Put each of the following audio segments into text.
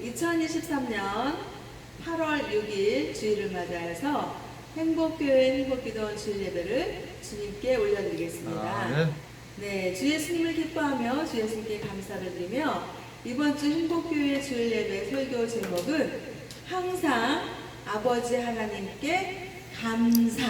2023년 8월 6일 주일을 맞이해서 행복교회 행복기도원 주일 예배를 주님께 올려드리겠습니다. 네, 주 예수님을 기뻐하며 주 예수님께 감사를 드리며 이번 주 행복교회 주일 예배 설교 제목은 항상 아버지 하나님께 감사.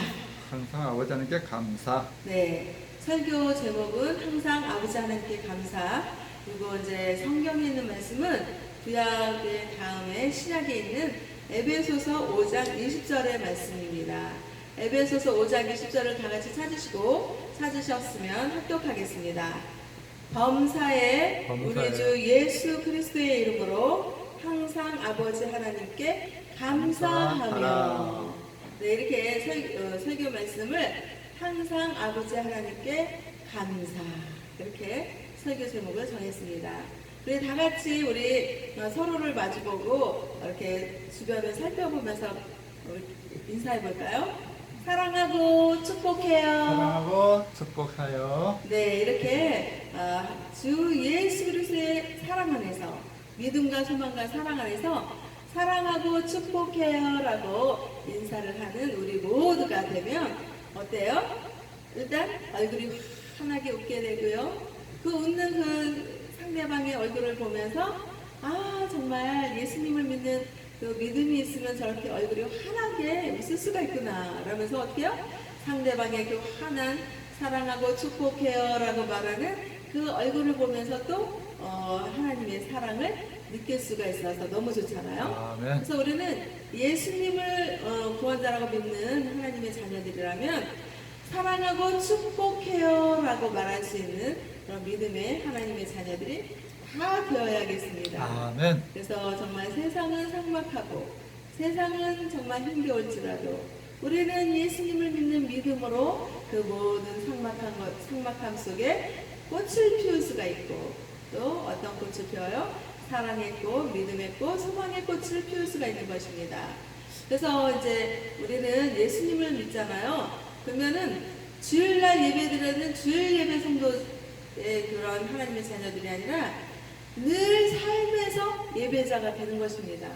항상 아버지 하나님께 감사. 네, 설교 제목은 항상 아버지 하나님께 감사. 그리고 이제 성경에 있는 말씀은 구약의 다음에 신약에 있는 에베소서 5장 20절의 말씀입니다. 에베소서 5장 20절을 다 같이 찾으셨으면 합독하겠습니다. 범사에 우리 주 예수 그리스도의 이름으로 항상 아버지 하나님께 감사하며. 네, 이렇게 설교 말씀을 항상 아버지 하나님께 감사, 이렇게 설교 제목을 정했습니다. 우리 다 같이 우리 서로를 마주보고 이렇게 주변을 살펴보면서 인사해 볼까요? 사랑하고 축복해요. 사랑하고 축복하여. 네, 이렇게 주 예수 그리스도의 사랑 안에서, 믿음과 소망과 사랑 안에서 사랑하고 축복해요라고 인사를 하는 우리 모두가 되면 어때요? 일단 얼굴이 환하게 웃게 되고요. 그 웃는 그 상대방의 얼굴을 보면서 정말 예수님을 믿는 그 믿음이 있으면 저렇게 얼굴이 환하게 웃을 수가 있구나 라면서 어때요? 상대방의 그 환한 사랑하고 축복해요라고 말하는 그 얼굴을 보면서 또 하나님의 사랑을 느낄 수가 있어서 너무 좋잖아요. 아멘. 그래서 우리는 예수님을 구원자라고 믿는 하나님의 자녀들이라면 사랑하고 축복해요라고 말할 수 있는 그런 믿음의 하나님의 자녀들이 다 되어야겠습니다. 아멘. 그래서 정말 세상은 삭막하고 세상은 정말 힘겨울지라도 우리는 예수님을 믿는 믿음으로 그 모든 삭막함 속에 꽃을 피울 수가 있고, 또 어떤 꽃을 피워요? 사랑의 꽃, 믿음의 꽃, 소망의 꽃을 피울 수가 있는 것입니다. 그래서 이제 우리는 예수님을 믿잖아요. 그러면은 주일날 예배드리는 주일 예배 성도의 그런 하나님의 자녀들이 아니라 늘 삶에서 예배자가 되는 것입니다.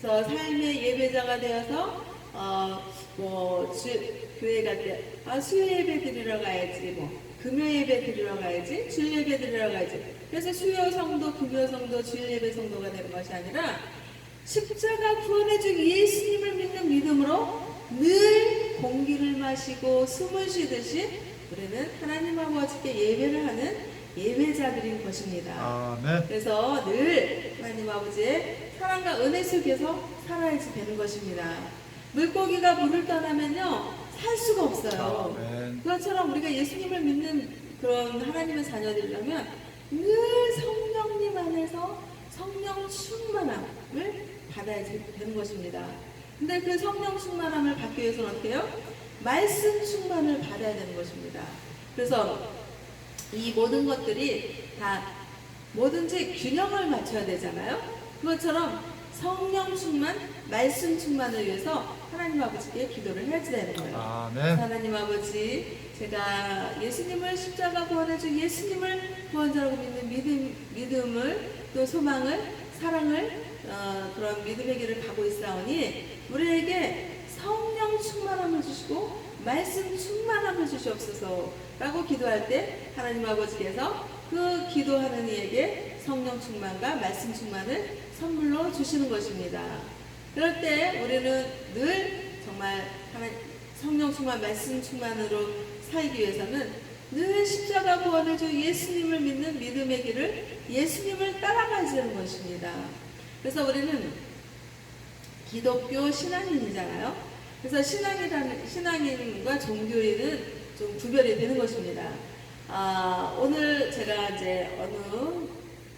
그래서 삶의 예배자가 되어서 교회 갈 때 수요 예배 드리러 가야지, 금요 예배 드리러 가야지, 주일 예배 드리러 가야지. 그래서 수요 성도, 금요 성도, 주일 예배 성도가 되는 것이 아니라 십자가 구원해준 예수님을 믿는 믿음으로 늘 공기를 마시고 숨을 쉬듯이 우리는 하나님 아버지께 예배를 하는 예배자들인 것입니다. 아멘. 그래서 늘 하나님 아버지의 사랑과 은혜 속에서 살아야지 되는 것입니다. 물고기가 물을 떠나면요 살 수가 없어요. 아멘. 그것처럼 우리가 예수님을 믿는 그런 하나님의 자녀들이라면 늘 성령님 안에서 성령 충만함을 받아야 되는 것입니다. 근데 그 성령 충만함을 받기 위해서는 어떻게 해요? 말씀 충만을 받아야 되는 것입니다. 그래서 이 모든 것들이 다 뭐든지 균형을 맞춰야 되잖아요. 그것처럼 성령 충만, 말씀 충만을 위해서 하나님 아버지께 기도를 해야지 되는 거예요. 아멘. 하나님 아버지, 제가 예수님을 십자가 구원해준 예수님을 구원자라고 믿는 믿음을, 또 소망을, 사랑을, 그런 믿음의 길을 가고 있사오니 우리에게 성령 충만함을 주시고 말씀 충만함을 주시옵소서 라고 기도할 때 하나님 아버지께서 그 기도하는 이에게 성령 충만과 말씀 충만을 선물로 주시는 것입니다. 그럴 때 우리는 늘 정말 성령 충만, 말씀 충만으로 살기 위해서는 늘 십자가 구원을 주 예수님을 믿는 믿음의 길을 예수님을 따라가지는 것입니다. 그래서 우리는 기독교 신앙인이잖아요. 그래서 신앙인과 종교인은 좀 구별이 되는 것입니다. 오늘 제가 이제 어느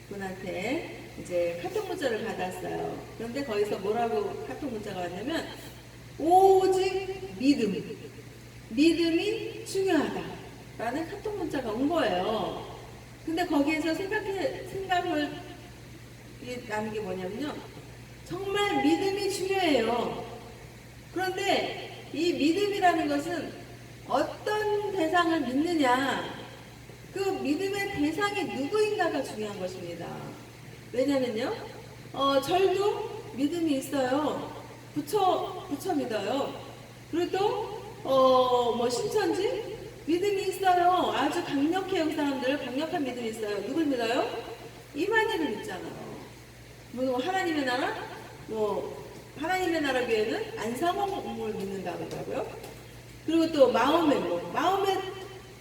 분한테 이제 카톡 문자를 받았어요. 그런데 거기서 뭐라고 카톡 문자가 왔냐면 오직 믿음이 중요하다라는 카톡 문자가 온 거예요. 근데 거기에서 생각을 나는 게 뭐냐면요, 정말 믿음이 중요해요. 그런데 이 믿음이라는 것은 어떤 대상을 믿느냐, 그 믿음의 대상이 누구인가가 중요한 것입니다. 왜냐면요, 절도 믿음이 있어요. 부처 믿어요. 그리고 또 뭐 신천지 믿음이 있어요. 아주 강력해요. 그 사람들 강력한 믿음이 있어요. 누굴 믿어요? 이만희를 믿잖아요. 뭐 하나님의 나라, 뭐 하나님의 나라 교회는 안상홍을 믿는다고 하더라고요. 그리고 또 마호멧, 마호멧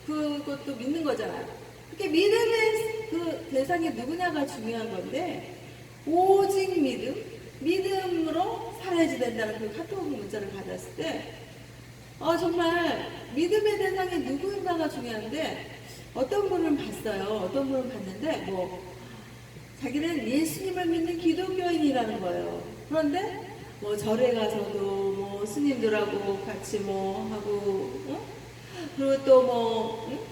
그것도 믿는 거잖아요. 그렇게 믿음의 그 대상이 누구냐가 중요한 건데, 오직 믿음으로 살아야지 된다는 그 카톡 문자를 받았을 때, 정말 믿음의 대상이 누구인가가 중요한데, 어떤 분을 봤어요. 어떤 분을 봤는데, 뭐 자기는 예수님을 믿는 기독교인이라는 거예요. 그런데 뭐 절에 가서도 뭐 스님들하고 같이 뭐 하고, 그리고 또 뭐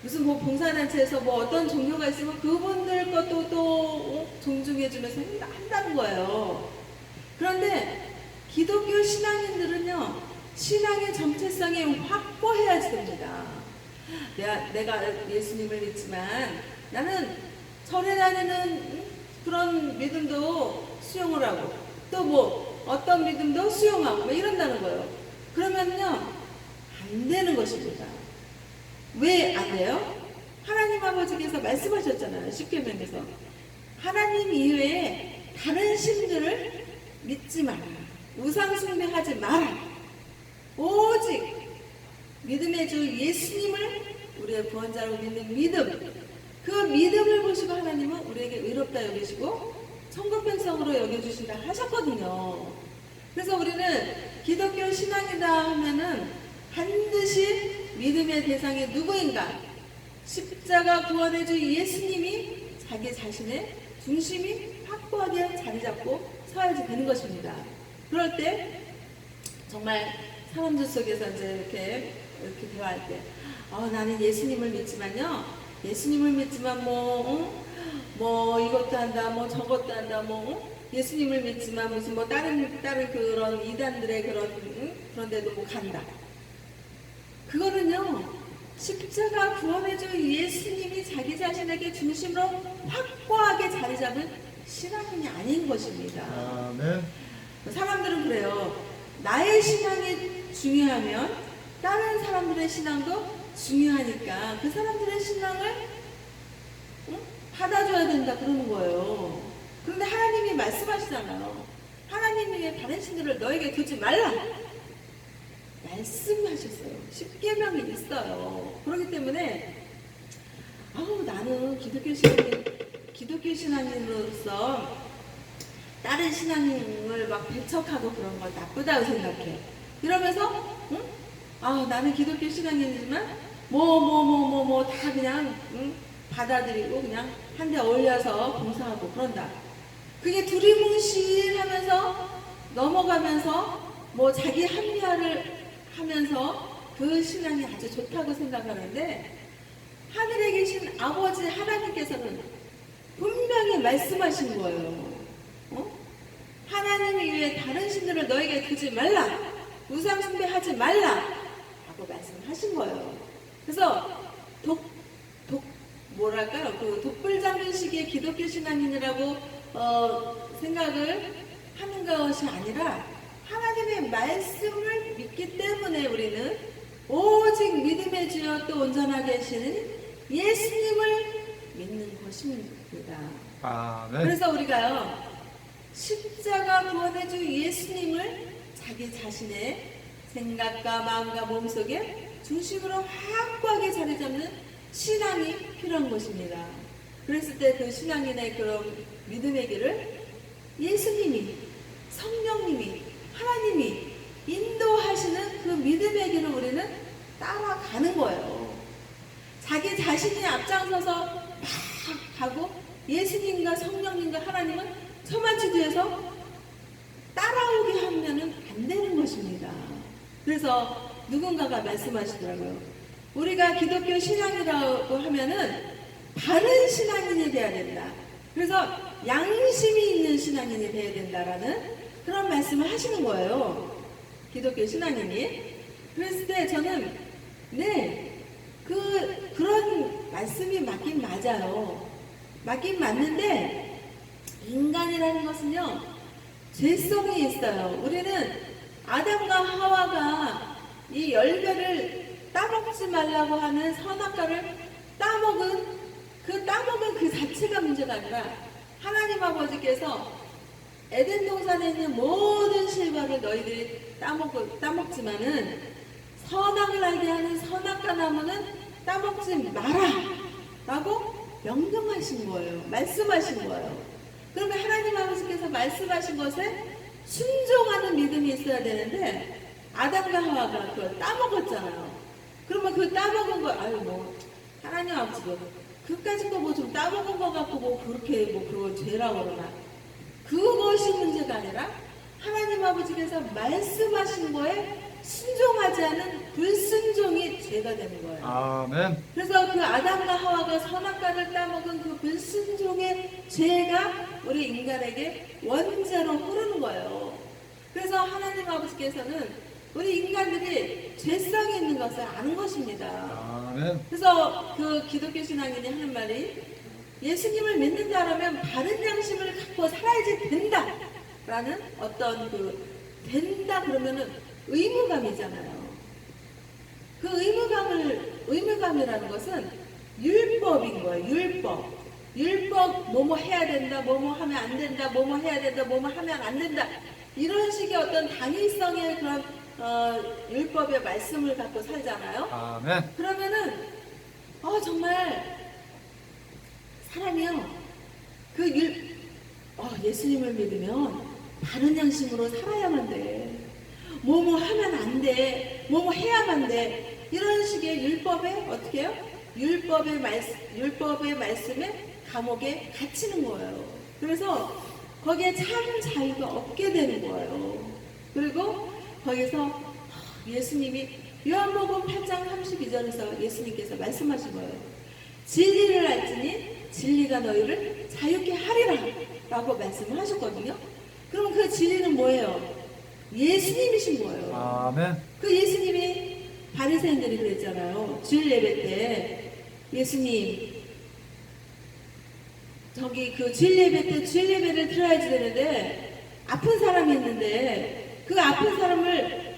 무슨 뭐 봉사단체에서 뭐 어떤 종교가 있으면 그분들 것도 또 존중해주면서 한다는 거예요. 그런데 기독교 신앙인들은요, 신앙의 정체성이 확고해야지 됩니다. 내가 예수님을 믿지만 나는 절에 다니는 그런 믿음도 수용을 하고, 또 뭐 어떤 믿음도 수용하고 뭐 이런다는 거예요. 그러면요, 안 되는 것입니다. 왜 안 돼요? 하나님 아버지께서 말씀하셨잖아요. 십계명에서 하나님 이외에 다른 신들을 믿지 마라. 우상 숭배하지 마라. 오직 믿음의 주 예수님을 우리의 구원자로 믿는 믿음, 그 믿음을 보시고 하나님은 우리에게 의롭다 여기시고 천국 백성으로 여겨주신다 하셨거든요. 그래서 우리는 기독교 신앙이다 하면은 반드시 믿음의 대상이 누구인가? 십자가 구원의 주 예수님이 자기 자신의 중심이 확고하게 자리 잡고 서야지 되는 것입니다. 그럴 때 정말 사람들 속에서 이제 이렇게 대화할 때, 나는 예수님을 믿지만요, 예수님을 믿지만 뭐 이것도 한다, 뭐 저것도 한다, 예수님을 믿지만 무슨 뭐 다른 그런 이단들의 그런 데도 뭐 간다. 그거는요, 십자가 구원의 주 예수님이 자기 자신에게 중심으로 확고하게 자리 잡은 신앙인이 아닌 것입니다. 아멘. 사람들은 그래요. 나의 신앙이 중요하면 다른 사람들의 신앙도 중요하니까 그 사람들의 신앙을 받아줘야 된다 그러는 거예요. 그런데 하나님이 말씀하시잖아요. 하나님이 다른 신들을 너에게 두지 말라 말씀하셨어요. 십계명이 있어요. 그렇기 때문에 나는 기독교 신앙인으로서 다른 신앙을 막 배척하고 그런 거 나쁘다고 생각해. 이러면서 나는 기독교 신앙인이지만 다 그냥 받아들이고 그냥 한데 어울려서 봉사하고 그런다. 그게 두리뭉실하면서 넘어가면서 뭐 자기 합리화를 하면서 그 신앙이 아주 좋다고 생각하는데, 하늘에 계신 아버지 하나님께서는 분명히 말씀하신 거예요. 하나님 이외에 다른 신들을 너에게 두지 말라, 우상 숭배하지 말라 라고 말씀하신 거예요. 그래서 그 독불장군식의 기독교 신앙인이라고 생각을 하는 것이 아니라, 하나님의 말씀을 믿기 때문에 우리는 오직 믿음의 주여 또 온전하게 하시는 예수님을 믿는 것입니다. 아멘. 그래서 우리가요, 십자가 구원의 주 예수님을 자기 자신의 생각과 마음과 몸속에 중심으로 확고하게 자리 잡는 신앙이 필요한 것입니다. 그랬을 때 그 신앙인의 그런 믿음의 길을 예수님이, 성령님이, 하나님이 인도하시는 그 믿음의 길을 우리는 따라가는 거예요. 자기 자신이 앞장서서 막 가고 예수님과 성령님과 하나님은 저만치 뒤에서 따라오게 하면은 안 되는 것입니다. 그래서 누군가가 말씀하시더라고요. 우리가 기독교 신앙이라고 하면은 바른 신앙인이 돼야 된다. 그래서 양심이 있는 신앙인이 돼야 된다라는 그런 말씀을 하시는 거예요. 기독교 신앙인이. 그랬을 때 저는 그런 말씀이 맞긴 맞아요. 맞긴 맞는데 인간이라는 것은요, 죄성이 있어요. 우리는 아담과 하와가 이 열매를 따먹지 말라고 하는 선악과를 따먹은 그 자체가 문제가 아니라 하나님 아버지께서 에덴 동산에 있는 모든 실과를 너희들이 따먹지만은 선악을 알게 하는 선악과 나무는 따먹지 마라 라고 명령하신 거예요. 말씀하신 거예요. 그러면 하나님 아버지께서 말씀하신 것에 순종하는 믿음이 있어야 되는데 아담과 하와가 그걸 따먹었잖아요. 그러면 그 따먹은 거, 아유 뭐 하나님 아버지가 그까짓 거 뭐 좀 따먹은 거 갖고 뭐 그렇게 뭐 그걸 죄라고 그러나, 그것이 문제가 아니라 하나님 아버지께서 말씀하신 거에 순종하지 않은 불순종이 죄가 되는 거예요. 아멘. 그래서 그 아담과 하와가 선악과를 따먹은 그 불순종의 죄가 우리 인간에게 원죄로 흐르는 거예요. 그래서 하나님 아버지께서는 우리 인간들이 죄성이 있는 것을 아는 것입니다. 아멘. 그래서 그 기독교 신앙인이 하는 말이, 예수님을 믿는다라면 바른 양심을 갖고 살아야지 된다 라는 어떤 된다 그러면은 의무감이잖아요. 그 의무감이라는 것은 율법인 거예요. 율법 뭐뭐 해야 된다, 뭐뭐 하면 안 된다, 뭐뭐 해야 된다, 뭐뭐 하면 안 된다, 이런 식의 어떤 당위성의 그런 율법의 말씀을 갖고 살잖아요. 아멘. 그러면은 정말 사람이요, 예수님을 믿으면 바른 양심으로 살아야만 돼, 뭐뭐 하면 안 돼, 뭐뭐 해야만 돼, 이런 식의 율법에 어떻게 해요? 율법의 말씀에 감옥에 갇히는 거예요. 그래서 거기에 참 자유가 없게 되는 거예요. 그리고 거기서 예수님이 요한복음 8장 32절에서 예수님께서 말씀하신 거예요. 진리를 알지니 진리가 너희를 자유케 하리라 라고 말씀을 하셨거든요. 그럼 그 진리는 뭐예요? 예수님이신 거예요. 아멘. 그 예수님이 바리새인들이 그랬잖아요. 주일 예배 때 예수님, 저기 그 주일 예배 때 주일 예배를 드려야지 되는데 아픈 사람이 있는데 그 아픈 사람을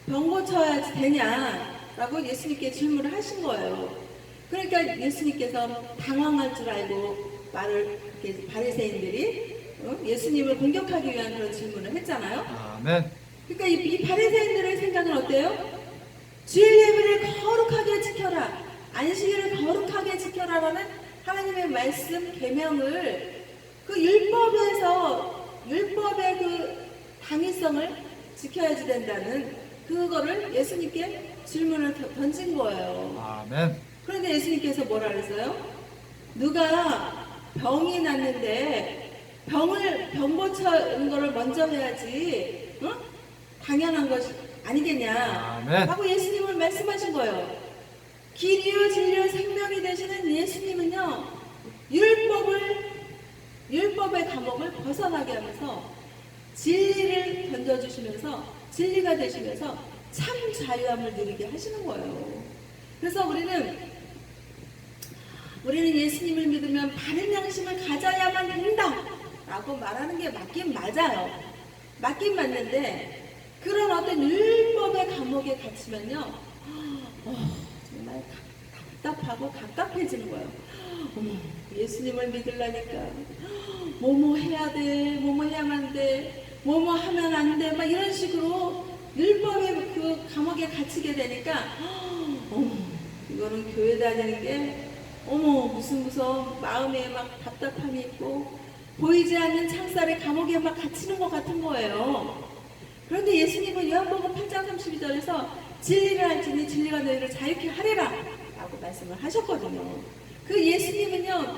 병 고쳐야지 되냐라고 예수님께 질문을 하신 거예요. 그러니까 예수님께서 당황할 줄 알고 말을 이렇게 바리새인들이 예수님을 공격하기 위한 그런 질문을 했잖아요. 아멘. 그러니까 이 바리새인들의 생각은 어때요? 주일 예배를 거룩하게 지켜라, 안식일을 거룩하게 지켜라라는 하나님의 말씀 계명을 그 율법의 그 당위성을 지켜야지 된다는 그거를 예수님께 질문을 던진 거예요. 아멘. 그런데 예수님께서 뭐라 그랬어요? 누가 병이 났는데 병 고치는 거를 먼저 해야지, 당연한 것이 아니겠냐 아멘. 하고 예수님은 말씀하신 거예요. 길이요 진리요 생명이 되시는 예수님은요, 율법의 감옥을 벗어나게 하면서 진리를 던져주시면서 진리가 되시면서 참 자유함을 누리게 하시는 거예요. 그래서 우리는 예수님을 믿으면 바른 양심을 가져야만 된다 라고 말하는 게 맞긴 맞아요. 맞긴 맞는데 그런 어떤 율법의 감옥에 갇히면요, 정말 답답하고 갑갑해지는 거예요. 예수님을 믿으려니까 뭐뭐 해야 돼, 뭐뭐 해야만 돼, 뭐뭐 하면 안 돼, 막 이런 식으로 율법의 그 감옥에 갇히게 되니까 이거는 교회 다니는 게 무슨 마음에 막 답답함이 있고 보이지 않는 창살의 감옥에 막 갇히는 것 같은 거예요. 그런데 예수님은 요한복음 8장 32절에서 진리를 알지니 진리가 너희를 자유케 하리라 라고 말씀을 하셨거든요. 그 예수님은요,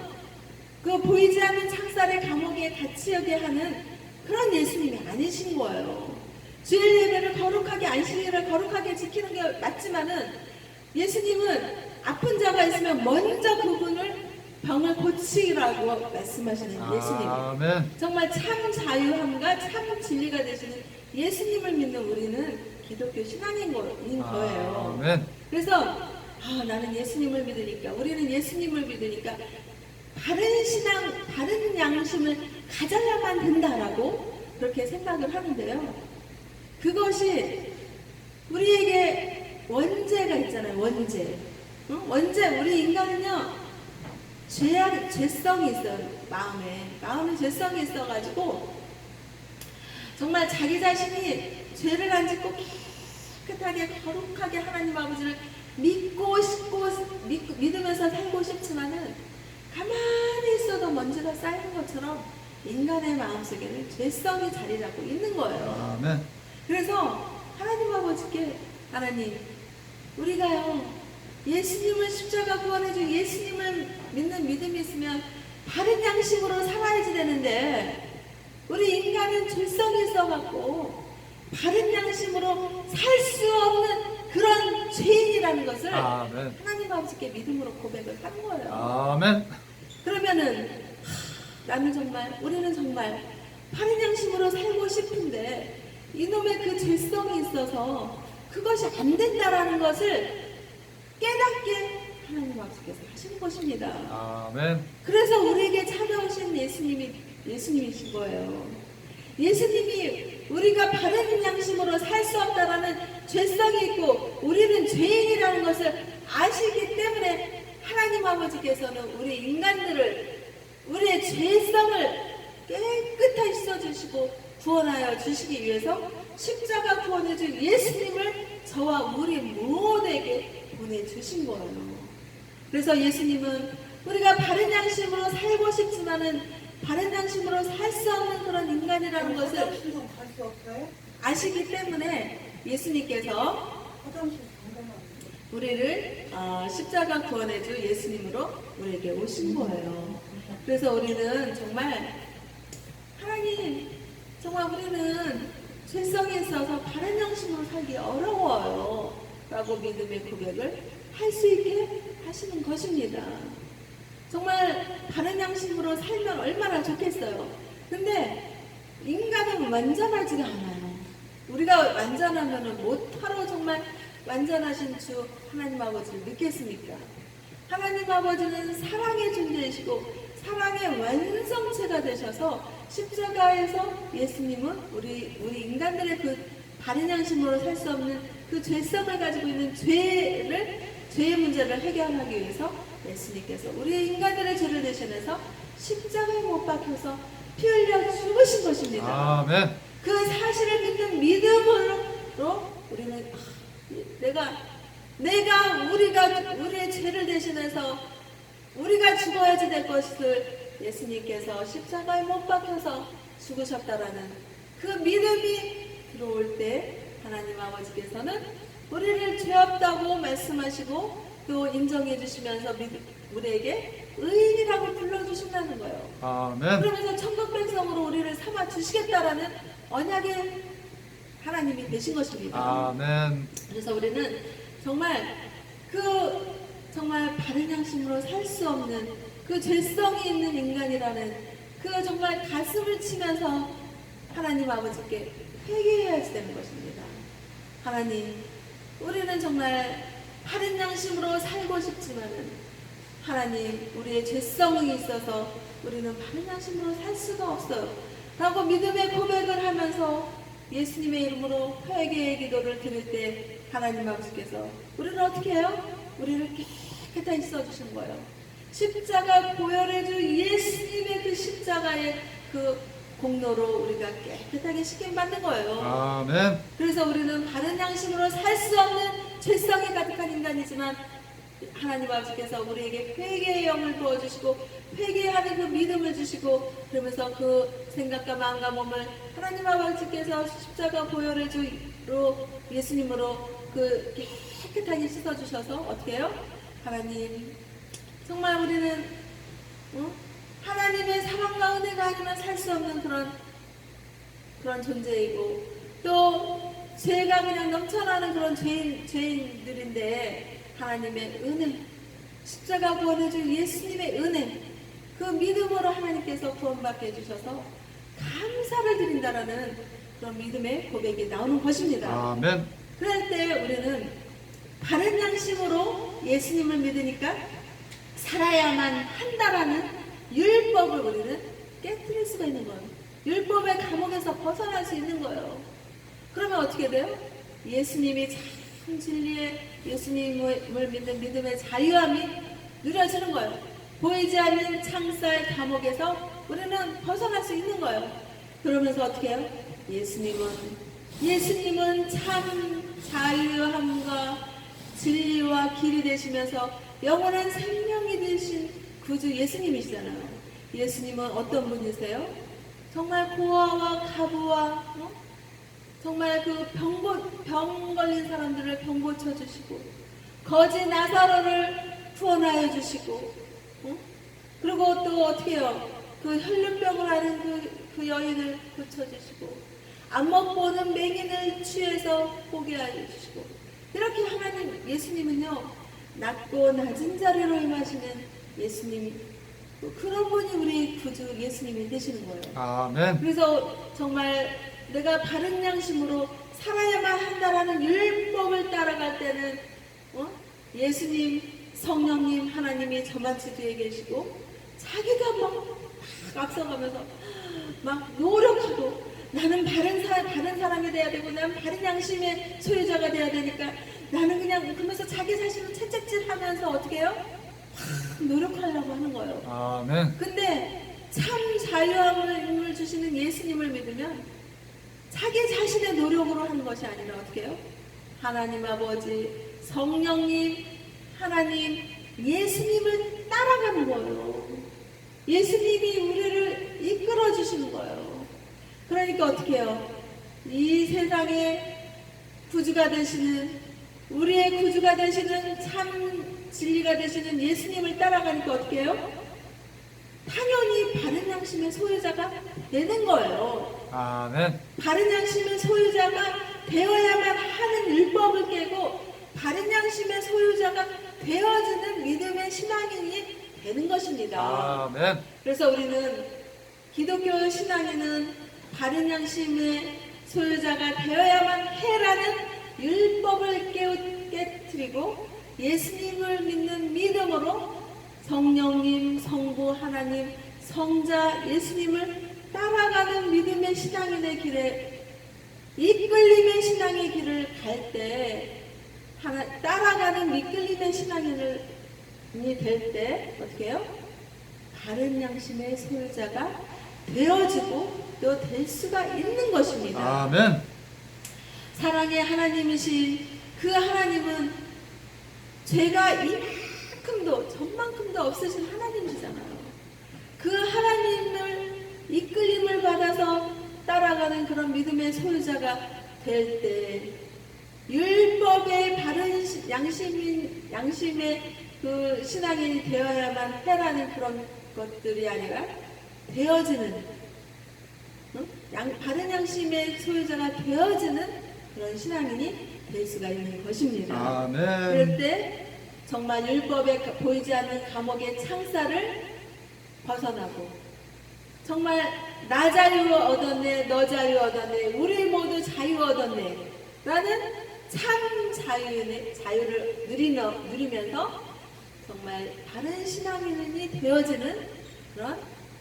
그 보이지 않는 창살의 감옥에 갇히게 하는 그런 예수님이 아니신 거예요. 주일 예배를 거룩하게, 안식일을 거룩하게 지키는 게 맞지만은 예수님은 아픈 자가 있으면 먼저 그분을 병을 고치라고 말씀하시는 예수님. 아멘. 정말 참 자유함과 참 진리가 되시는 예수님을 믿는 우리는 기독교 신앙인 거예요. 아멘. 그래서 나는 예수님을 믿으니까, 우리는 예수님을 믿으니까 바른 신앙, 바른 양심을 가져야만 된다라고 그렇게 생각을 하는데요. 그것이 우리에게 원죄가 있잖아요. 원죄. 원죄, 우리 인간은요, 죄성이 있어요. 마음에 죄성이 있어가지고 정말 자기 자신이 죄를 안 짓고 깨끗하게 거룩하게 하나님 아버지를 믿으면서 살고 싶지만은 가만히 있어도 먼지가 쌓이는 것처럼 인간의 마음속에는 죄성이 자리 잡고 있는 거예요. 아멘. 그래서 하나님 아버지께, 하나님, 우리가요 예수님을 십자가 구원해줘 예수님을 믿는 믿음이 있으면 바른 양심으로 살아야지 되는데, 우리 인간은 죄성이 있어갖고 바른 양심으로 살 수 없는 그런 죄인이라는 것을 아멘. 하나님 아버지께 믿음으로 고백을 하는 거예요. 아멘. 그러면은 우리는 정말 바른 양심으로 살고 싶은데 이놈의 그 죄성이 있어서 그것이 안 된다라는 것을 깨닫게 하나님 아버지께서 하시는 것입니다. 아멘. 그래서 우리에게 찾아오신 예수님이신 거예요. 예수님이 우리가 바른 양심으로 살 수 없다라는 죄성이 있고 우리는 죄인이라는 것을 아시기 때문에 하나님 아버지께서는 우리 인간들을, 우리의 죄성을 깨끗하게 씻어주시고 구원하여 주시기 위해서 십자가 구원해준 예수님을 저와 우리 모두에게 보내주신 거예요. 그래서 예수님은 우리가 바른 양심으로 살고 싶지만은 바른 양심으로 살 수 없는 그런 인간이라는 것을 갈수 없어요? 아시기 때문에 예수님께서 화장실 잠깐만. 우리를 십자가 구원해줄 예수님으로 우리에게 오신 거예요. 그래서 우리는 정말 하나님, 정말 우리는 죄성이 있어서 바른 양심으로 살기 어려워요 라고 믿음의 고백을 할 수 있게 하시는 것입니다. 정말 바른 양심으로 살면 얼마나 좋겠어요. 근데 인간은 완전하지가 않아요. 우리가 완전하면 못하러 정말 완전하신 주 하나님 아버지를 믿겠습니까? 하나님 아버지는 사랑의 존재이시고 사랑의 완성체가 되셔서 십자가에서 예수님은 우리 인간들의 그 바른 양심으로 살 수 없는 그 죄성을 가지고 있는 죄의 문제를 해결하기 위해서 예수님께서 우리 인간들의 죄를 대신해서 십자가에 못 박혀서 피 흘려 죽으신 것입니다. 아멘. 그 사실을 믿는 믿음으로 우리는 우리의 죄를 대신해서 우리가 죽어야지 될 것을 예수님께서 십자가에 못 박혀서 죽으셨다라는 그 믿음이 들어올 때 하나님 아버지께서는 우리를 죄 없다고 말씀하시고 또 인정해 주시면서 우리에게 의인이라고 불러주신다는 거예요. 아멘. 그러면서 천국 백성으로 우리를 삼아 주시겠다라는 언약의 하나님이 되신 것입니다. 아멘. 그래서 우리는 정말 정말 바른 양심으로 살 수 없는 그 죄성이 있는 인간이라는 그 정말 가슴을 치면서 하나님 아버지께 회개해야지 되는 것입니다. 하나님, 우리는 정말 바른 양심으로 살고 싶지만은 하나님, 우리의 죄성이 있어서 우리는 바른 양심으로 살 수가 없어요 라고 믿음의 고백을 하면서 예수님의 이름으로 회개의 기도를 드릴 때 하나님 아버지께서 우리를 어떻게 해요? 우리를 깨끗하게 씻어주신 거예요. 십자가 보혈해주 예수님의 그 십자가의 그 공로로 우리가 깨끗하게 씻김 받는 거예요. 아멘. 그래서 우리는 바른 양심으로 살 수 없는 죄성에 가득한 인간이지만 하나님 아버지께서 우리에게 회개의 영을 부어주시고 회개하는 그 믿음을 주시고 그러면서 그 생각과 마음과 몸을 하나님 아버지께서 십자가 보혈의 주로 예수님으로 그 깨끗하게 씻어주셔서 어떻게 해요? 하나님, 정말 우리는 하나님의 사랑과 은혜가 아니면 살 수 없는 그런 존재이고 또 죄가 그냥 넘쳐나는 그런 죄인들인데 하나님의 은혜, 십자가 구원해준 예수님의 은혜, 그 믿음으로 하나님께서 구원받게 해주셔서 감사를 드린다라는 그런 믿음의 고백이 나오는 것입니다. 아멘. 그럴 때 우리는 바른 양심으로 예수님을 믿으니까 살아야만 한다라는 율법을 우리는 깨뜨릴 수가 있는 거예요. 율법의 감옥에서 벗어날 수 있는 거예요. 그러면 어떻게 돼요? 예수님이 참 진리의 예수님을 믿는 믿음의 자유함이 누려지는 거예요. 보이지 않는 창살 감옥에서 우리는 벗어날 수 있는 거예요. 그러면서 어떻게 해요? 예수님은 참 자유함과 진리와 길이 되시면서 영원한 생명이 되신 구주 예수님이시잖아요. 예수님은 어떤 분이세요? 정말 고아와 가부와 정말 그 병 걸린 사람들을 병 고쳐주시고 거지 나사로를 구원하여 주시고 그리고 또 어떻게 해요? 그 혈류병을 앓은 그 여인을 고쳐주시고 안목 보는 맹인을 취해서 보게 하여 주시고 이렇게 하나님 예수님은요 낮고 낮은 자리로 임하시는 예수님 그런 분이 우리 구주 예수님이 되시는 거예요. 아멘. 그래서 정말 내가 바른 양심으로 살아야만 한다라는 율법을 따라갈 때는 예수님, 성령님, 하나님이 저만치 뒤에 계시고 자기가 막 앞서가면서 막 노력하고 나는 바른 사람이 돼야 되고 나는 바른 양심의 소유자가 돼야 되니까 나는 그냥 그러면서 자기 자신을 채찍질하면서 어떻게 해요? 노력하려고 하는 거예요. 아멘. 근데 참 자유함을 주시는 예수님을 믿으면 자기 자신의 노력으로 하는 것이 아니라 어떻게 해요? 하나님 아버지, 성령님, 하나님, 예수님을 따라가는 거예요. 예수님이 우리를 이끌어 주시는 거예요. 그러니까 어떻게 해요? 이 세상의 구주가 되시는 우리의 구주가 되시는 참 진리가 되시는 예수님을 따라가니까 어떻게 해요? 당연히 바른 양심의 소유자가 되는 거예요. 아멘. 바른 양심의 소유자가 되어야만 하는 율법을 깨고 바른 양심의 소유자가 되어지는 믿음의 신앙인이 되는 것입니다. 아멘. 그래서 우리는 기독교 신앙인은 바른 양심의 소유자가 되어야만 해라는 율법을 깨뜨리고 예수님을 믿는 믿음으로 성령님, 성부, 하나님, 성자, 예수님을 따라가는 믿음의 신앙인의 길에 이끌림의 신앙의 길을 갈 때 따라가는 이끌림의 신앙인이 될 때 어떻게 해요? 바른 양심의 소유자가 되어지고 또 될 수가 있는 것입니다. 아멘. 사랑의 하나님이신 그 하나님은 죄가 이만큼도 전만큼도 없으신 하나님이시잖아요. 그 하나님을 이끌림을 받아서 따라가는 그런 믿음의 소유자가 될 때 율법의 바른 양심의 그 신앙인이 되어야만 해라는 그런 것들이 아니라 되어지는 바른 양심의 소유자가 되어지는 그런 신앙인이 될 수가 있는 것입니다. 아멘. 그럴 때 정말 율법에 보이지 않는 감옥의 창살을 벗어나고 정말 나 자유 얻었네, 너 자유 얻었네, 우리 모두 자유 얻었네 라는 참 자유를 누리면서 정말 바른 신앙인이 되어지는 그런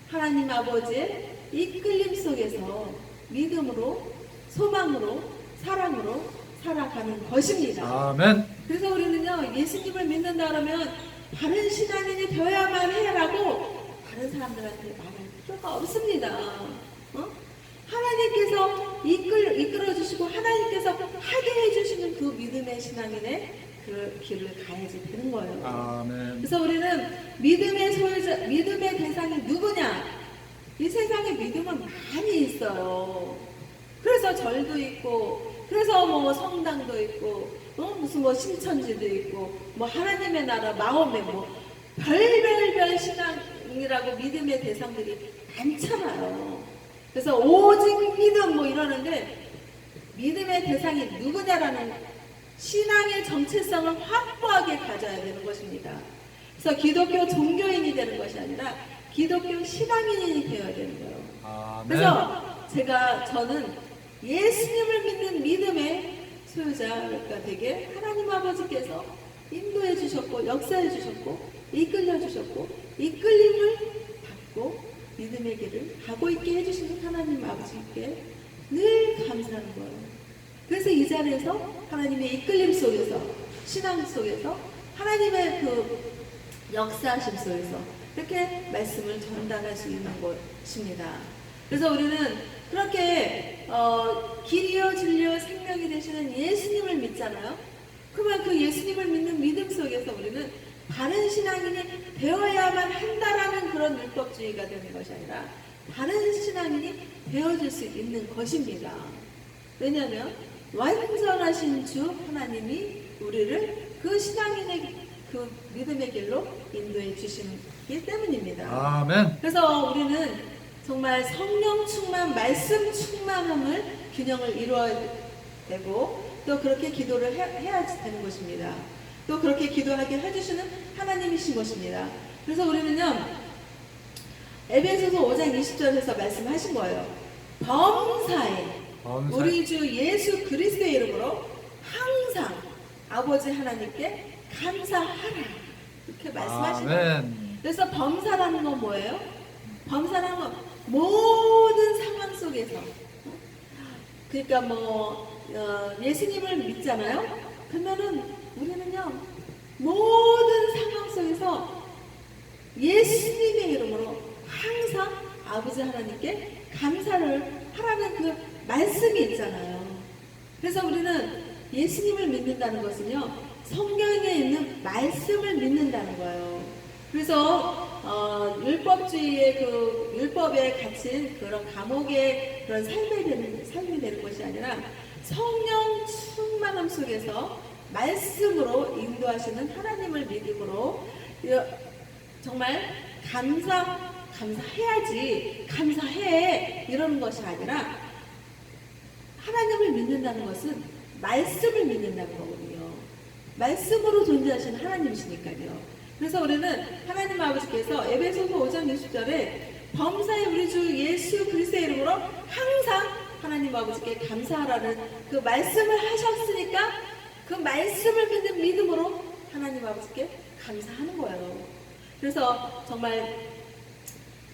하나님 아버지의 이끌림 속에서 믿음으로, 소망으로, 사랑으로 살아가는 것입니다. 아멘. 그래서 우리는요, 예수님을 믿는다 그러면 바른 신앙인이 되어야만 해라고 다른 사람들한테 말할 필요가 없습니다. 하나님께서 이끌어 주시고 하나님께서 하게 해주시는 그 믿음의 신앙인의 그 길을 가야지 되는 거예요. 아멘. 그래서 우리는 믿음의 소유자, 믿음의 대상이 누구냐? 이 세상에 믿음은 많이 있어요. 그래서 절도 있고, 그래서 뭐 성당도 있고, 무슨 뭐 신천지도 있고, 뭐 하나님의 나라, 마음의 뭐 별별별 신앙이라고 믿음의 대상들이 많잖아요. 그래서 오직 믿음 뭐 이러는데 믿음의 대상이 누구냐라는 신앙의 정체성을 확고하게 가져야 되는 것입니다. 그래서 기독교 종교인이 되는 것이 아니라 기독교 신앙인이 되어야 되는 거예요. 아멘. 그래서 저는 예수님을 믿는 믿음의 소유자가 되게 하나님 아버지께서 인도해 주셨고 역사해 주셨고 이끌려 주셨고 이끌림을 믿고 믿음의 길을 가고 있게 해주시는 하나님 아버지께 늘 감사하는 거예요. 그래서 이 자리에서 하나님의 이끌림 속에서, 신앙 속에서, 하나님의 그 역사하심 속에서 이렇게 말씀을 전달할 수 있는 것입니다. 그래서 우리는 그렇게 길이요 진리요 생명이 되시는 예수님을 믿잖아요. 그러면 그 예수님을 믿는 믿음 속에서 우리는 바른 신앙인이 되어야만 한다라는 그런 율법주의가 되는 것이 아니라 바른 신앙인이 되어질 수 있는 것입니다. 왜냐하면 완전하신 주 하나님이 우리를 그 신앙인의 그 믿음의 길로 인도해 주시기 때문입니다. 아멘. 그래서 우리는 정말 성령 충만, 말씀 충만함을 균형을 이루어야 되고 또 그렇게 기도를 해야 되는 것입니다. 또 그렇게 기도하게 해주시는 하나님이신 것입니다. 그래서 우리는요, 에베소서 5장 20절에서 말씀하신 거예요. 범사에 우리 주 예수 그리스도의 이름으로 항상 아버지 하나님께 감사하라, 이렇게 말씀하신 거예요. 그래서 범사라는 건 뭐예요? 범사라는 건 모든 상황 속에서, 그러니까 예수님을 믿잖아요. 그러면은 우리는요, 모든 상황 속에서 예수님의 이름으로 항상 아버지 하나님께 감사를 하라는 그 말씀이 있잖아요. 그래서 우리는 예수님을 믿는다는 것은요, 성경에 있는 말씀을 믿는다는 거예요. 그래서 율법주의의 그 율법에 갇힌 그런 감옥의 그런 삶이 되는 것이 아니라 성령 충만함 속에서 말씀으로 인도하시는 하나님을 믿음으로 정말 감사해야지, 감사해, 이러는 것이 아니라 하나님을 믿는다는 것은 말씀을 믿는다는 거거든요. 말씀으로 존재하시는 하나님이시니까요. 그래서 우리는 하나님 아버지께서 에베소서 5장 60절에 범사에 우리 주 예수 그리스도의 이름으로 항상 하나님 아버지께 감사하라는 그 말씀을 하셨으니까 그 말씀을 믿는 믿음으로 하나님 아버지께 감사하는 거예요. 그래서 정말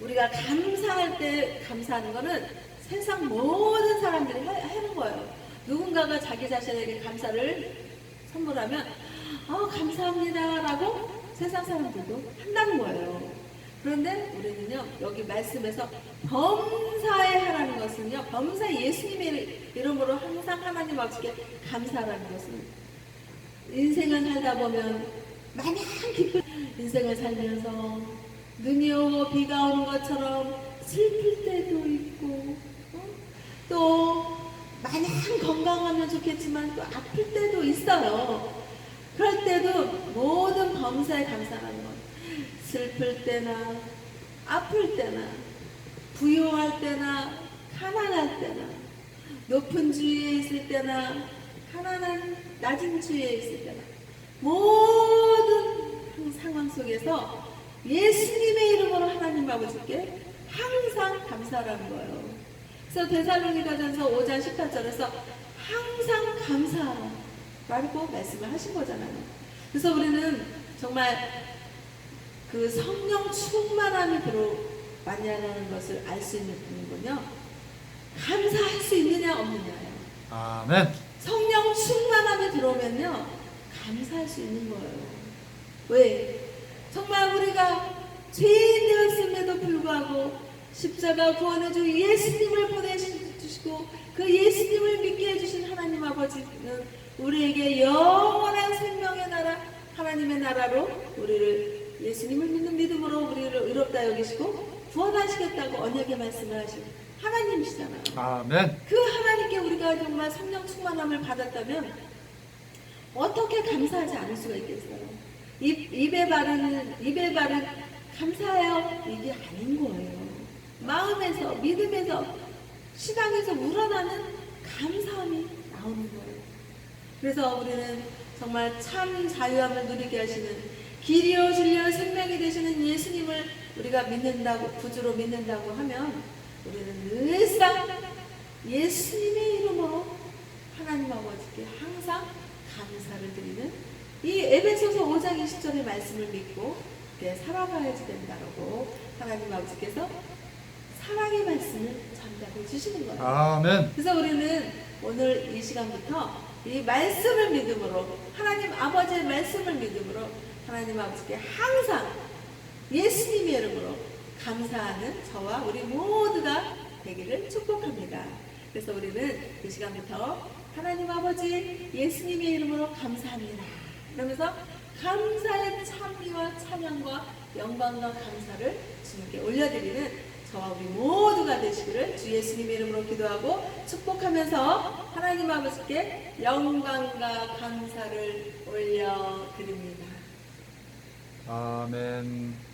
우리가 감사할 때 감사하는 거는 세상 모든 사람들이 하는 거예요. 누군가가 자기 자신에게 감사를 선물하면 감사합니다 라고 세상 사람들도 한다는 거예요. 그런데 우리는요, 여기 말씀에서 범사에 하라는 것은요, 범사 예수님의 이름으로 항상 하나님 아버지께 감사하라는 것은 인생을 살다 보면 마냥 기쁜 인생을 살면서 눈이 오고 비가 오는 것처럼 슬플 때도 있고, 또 마냥 건강하면 좋겠지만 또 아플 때도 있어요. 그럴 때도 모든 범사에 감사하는 것, 슬플 때나 아플 때나 부유할 때나 가난할 때나 높은 주위에 있을 때나 가난한 낮은 주위에 있을 때나 모든 상황 속에서 예수님의 이름으로 하나님 아버지께 항상 감사하라는 거예요. 그래서 데살로니가전서 5장 18절에서 항상 감사하라 라고 말씀을 하신 거잖아요. 그래서 우리는 정말 그 성령 충만함이 들어왔냐는 것을 알 수 있는 분은요, 감사할 수 있느냐 없느냐예요. 아멘. 성령 충만함이 들어오면요, 감사할 수 있는 거예요. 왜? 정말 우리가 죄인 되었음에도 불구하고 십자가 구원해주 예수님을 보내주시고 그 예수님을 믿게 해주신 하나님 아버지는 우리에게 영원한 생명의 나라, 하나님의 나라로 우리를 예수님을 믿는 믿음으로 우리를 의롭다 여기시고 구원하시겠다고 언약의 말씀을 하신 하나님이시잖아요. 아멘. 그 하나님께 우리가 정말 성령 충만함을 받았다면 어떻게 감사하지 않을 수가 있겠어요? 입에 바른 감사해요, 이게 아닌 거예요. 마음에서, 믿음에서, 신앙에서 우러나는 감사함이 나오는 거예요. 그래서 우리는 정말 참 자유함을 누리게 하시는 길이요 진리요 생명이 되시는 예수님을 우리가 믿는다고, 구주로 믿는다고 하면 우리는 늘상 예수님의 이름으로 하나님 아버지께 항상 감사를 드리는 이 에베소서 5장 20절의 말씀을 믿고 살아가야지 된다고 하나님 아버지께서 사랑의 말씀을 전달해 주시는 거예요. 아멘. 그래서 우리는 오늘 이 시간부터 이 말씀을 믿음으로, 하나님 아버지의 말씀을 믿음으로 하나님 아버지께 항상 예수님의 이름으로 감사하는 저와 우리 모두가 되기를 축복합니다. 그래서 우리는 이 시간부터 하나님 아버지 예수님의 이름으로 감사합니다. 그러면서 감사의 찬미와 찬양과 영광과 감사를 주님께 올려드리는 저와 우리 모두가 되시기를 주 예수님의 이름으로 기도하고 축복하면서 하나님 아버지께 영광과 감사를 올려드립니다. 아멘.